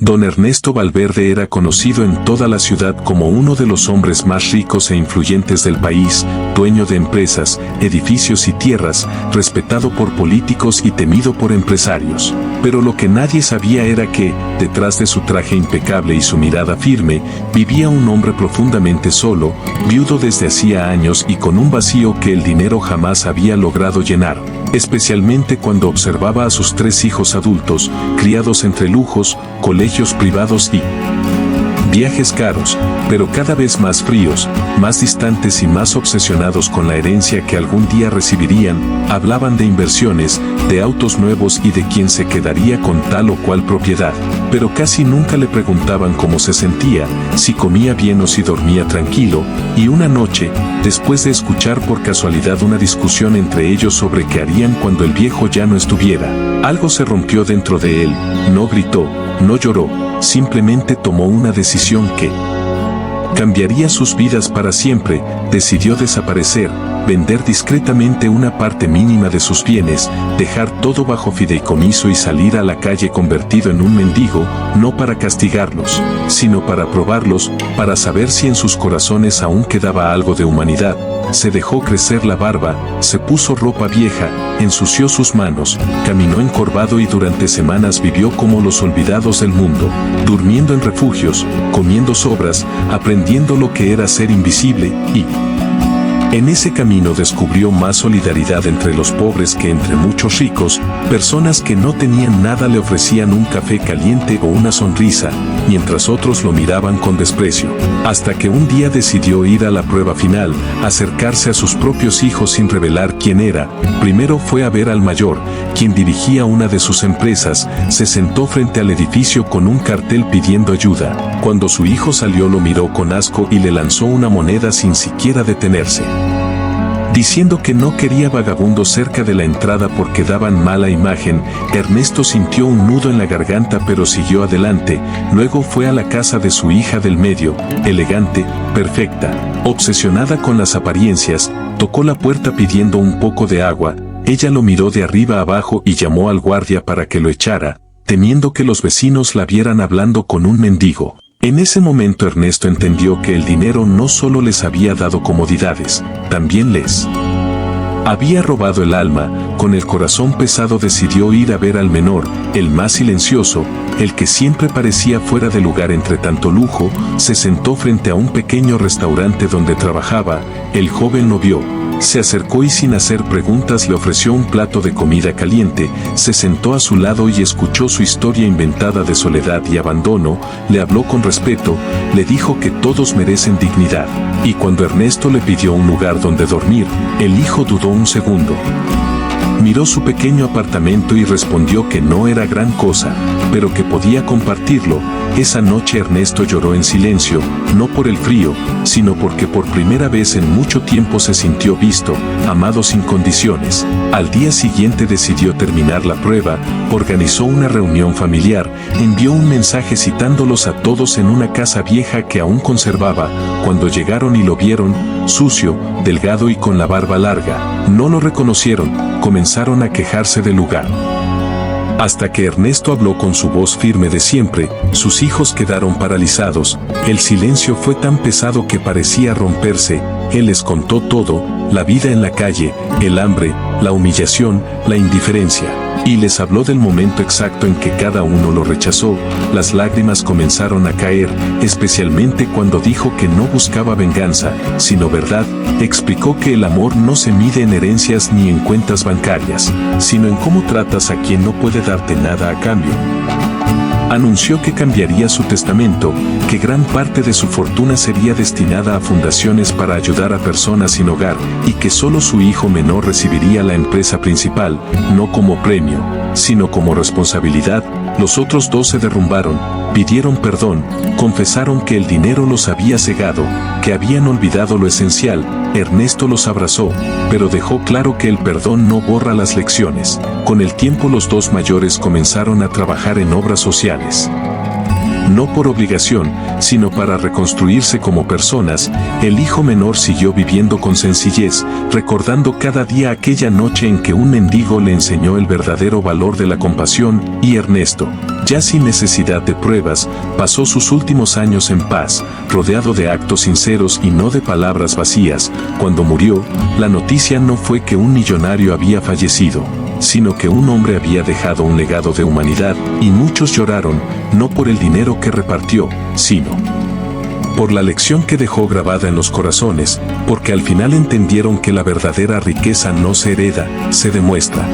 Don Ernesto Valverde era conocido en toda la ciudad como uno de los hombres más ricos e influyentes del país, dueño de empresas, edificios y tierras, respetado por políticos y temido por empresarios. Pero lo que nadie sabía era que, detrás de su traje impecable y su mirada firme, vivía un hombre profundamente solo, viudo desde hacía años y con un vacío que el dinero jamás había logrado llenar, especialmente cuando observaba a sus 3 hijos adultos, criados entre lujos, colegios privados y viajes caros, pero cada vez más fríos, más distantes y más obsesionados con la herencia que algún día recibirían. Hablaban de inversiones, de autos nuevos y de quién se quedaría con tal o cual propiedad, pero casi nunca le preguntaban cómo se sentía, si comía bien o si dormía tranquilo, y una noche, después de escuchar por casualidad una discusión entre ellos sobre qué harían cuando el viejo ya no estuviera, algo se rompió dentro de él. No gritó, no lloró, simplemente tomó una decisión que cambiaría sus vidas para siempre. Decidió desaparecer, vender discretamente una parte mínima de sus bienes, dejar todo bajo fideicomiso y salir a la calle convertido en un mendigo, no para castigarlos, sino para probarlos, para saber si en sus corazones aún quedaba algo de humanidad. Se dejó crecer la barba, se puso ropa vieja, ensució sus manos, caminó encorvado y durante semanas vivió como los olvidados del mundo, durmiendo en refugios, comiendo sobras, aprendiendo lo que era ser invisible y en ese camino descubrió más solidaridad entre los pobres que entre muchos ricos. Personas que no tenían nada le ofrecían un café caliente o una sonrisa, mientras otros lo miraban con desprecio. Hasta que un día decidió ir a la prueba final, acercarse a sus propios hijos sin revelar quién era. Primero fue a ver al mayor, quien dirigía una de sus empresas. Se sentó frente al edificio con un cartel pidiendo ayuda. Cuando su hijo salió lo miró con asco y le lanzó una moneda sin siquiera detenerse, diciendo que no quería vagabundos cerca de la entrada porque daban mala imagen. Ernesto sintió un nudo en la garganta pero siguió adelante. Luego fue a la casa de su hija del medio, elegante, perfecta, obsesionada con las apariencias. Tocó la puerta pidiendo un poco de agua. Ella lo miró de arriba abajo y llamó al guardia para que lo echara, temiendo que los vecinos la vieran hablando con un mendigo. En ese momento Ernesto entendió que el dinero no solo les había dado comodidades, también les había robado el alma. Con el corazón pesado decidió ir a ver al menor, el más silencioso, el que siempre parecía fuera de lugar entre tanto lujo. Se sentó frente a un pequeño restaurante donde trabajaba. El joven lo vio, se acercó y sin hacer preguntas le ofreció un plato de comida caliente. Se sentó a su lado y escuchó su historia inventada de soledad y abandono. Le habló con respeto, le dijo que todos merecen dignidad. Y cuando Ernesto le pidió un lugar donde dormir, el hijo dudó un segundo. Miró su pequeño apartamento y respondió que no era gran cosa, pero que podía compartirlo. Esa noche Ernesto lloró en silencio, no por el frío, sino porque por primera vez en mucho tiempo se sintió visto, amado sin condiciones. Al día siguiente decidió terminar la prueba, organizó una reunión familiar, envió un mensaje citándolos a todos en una casa vieja que aún conservaba. Cuando llegaron y lo vieron, sucio, delgado y con la barba larga, no lo reconocieron, comenzaron a quejarse del lugar. Hasta que Ernesto habló con su voz firme de siempre, sus hijos quedaron paralizados. El silencio fue tan pesado que parecía romperse. Él les contó todo, la vida en la calle, el hambre, la humillación, la indiferencia. Y les habló del momento exacto en que cada uno lo rechazó. Las lágrimas comenzaron a caer, especialmente cuando dijo que no buscaba venganza, sino verdad. Explicó que el amor no se mide en herencias ni en cuentas bancarias, sino en cómo tratas a quien no puede darte nada a cambio. Anunció que cambiaría su testamento, que gran parte de su fortuna sería destinada a fundaciones para ayudar a personas sin hogar, y que solo su hijo menor recibiría la empresa principal, no como premio, sino como responsabilidad. Los otros 2 se derrumbaron, pidieron perdón, confesaron que el dinero los había cegado, que habían olvidado lo esencial. Ernesto los abrazó, pero dejó claro que el perdón no borra las lecciones. Con el tiempo los 2 mayores comenzaron a trabajar en obras sociales. No por obligación, sino para reconstruirse como personas, el hijo menor siguió viviendo con sencillez, recordando cada día aquella noche en que un mendigo le enseñó el verdadero valor de la compasión, y Ernesto, ya sin necesidad de pruebas, pasó sus últimos años en paz, rodeado de actos sinceros y no de palabras vacías. Cuando murió, la noticia no fue que un millonario había fallecido, sino que un hombre había dejado un legado de humanidad, y muchos lloraron, no por el dinero que repartió, sino por la lección que dejó grabada en los corazones, porque al final entendieron que la verdadera riqueza no se hereda, se demuestra.